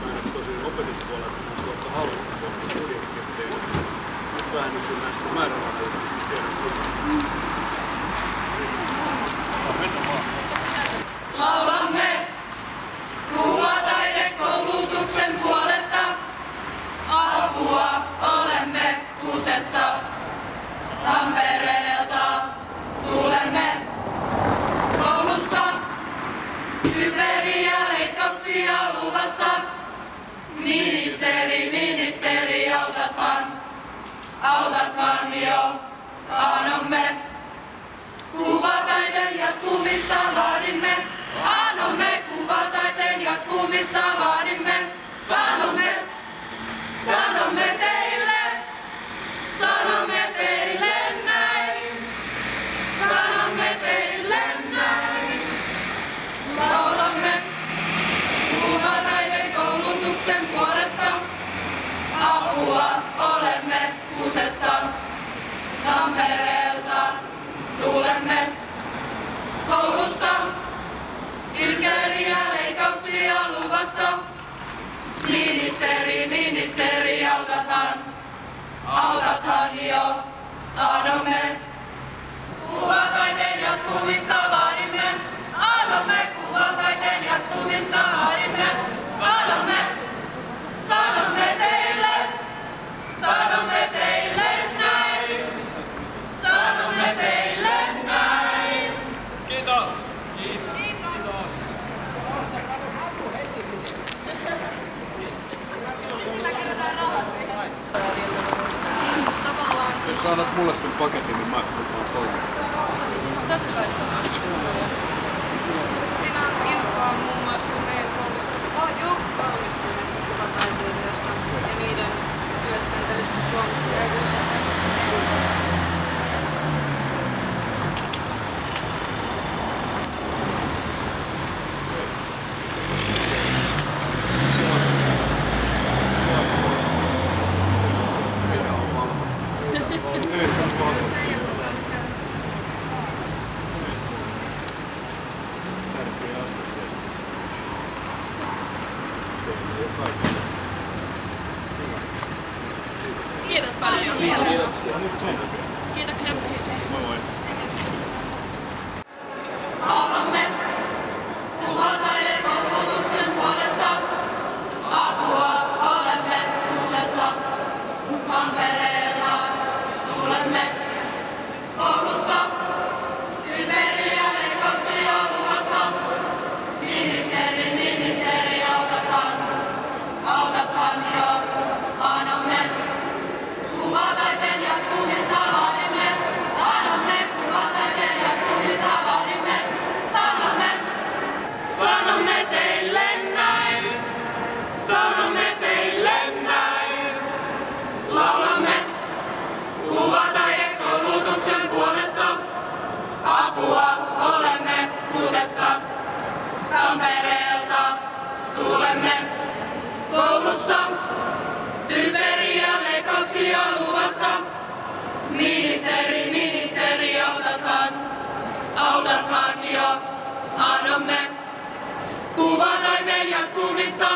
mä en tosi opetuspuolella, mutta hallintopuolella budjettia tehdä. Nyt vähän niin näistä määrärahoista tiedän kuitenkin. Mennään vaan. Laulamme kuvataidekoulutuksen puolesta. Apua olemme kusessa. Tampereelta tulemme. Koulussa kyberiä leikkauksia luvassa. Ministeri, autathan jo, anomme. Kuvataiteen jatkumista vaadimme. Anomme kuvataiteen jatkumista vaadimme. Sanomme teille näin. Sanomme teille näin. Laulamme kuvataiteen koulutuksen puolesta. Apua olemme kusessa. Tampereelta tulemme. Koulussa kykeriä leikkauksia luvassa. Ministeri, autathan jo, anomme. Kuvataiteen jatkumista vaadimme. Anomme kuvataiteen jatkumista vaadimme. Sanomme teille näin. Sanomme teille näin. Kiitos! Jos sä annat mulle sen paketin, niin mä otan toinen. Tässä kaista. Siinä on infoa muun muassa meidän koulusta jo valmistuneista kuvataiteilijoista ja niiden työskentelystä Suomessa ja kiitos paljon. Kiitoksia. Moi moi. Laulamme kuvataiteen koulutuksen puolesta. Apua olemme kusessa. Tampereelta tulemme. Koulussa kyberiä leikkauksia luvassa. Ministeri, autathan jo, anomme. Kuvataiteen jatkumista vaadimme. Anomme kuvataiteen jatkumista vaadimme. Sanomme teille näin. Sanomme teille näin. Laulamme kuvataidekoulutuksen puolesta. Apua olemme kusessa. Tampereelta tulemme. Koulussa typeriä leikkauksia luvassa. Ministeri, autathan jo, anomme. Kuvataiteen jatkumista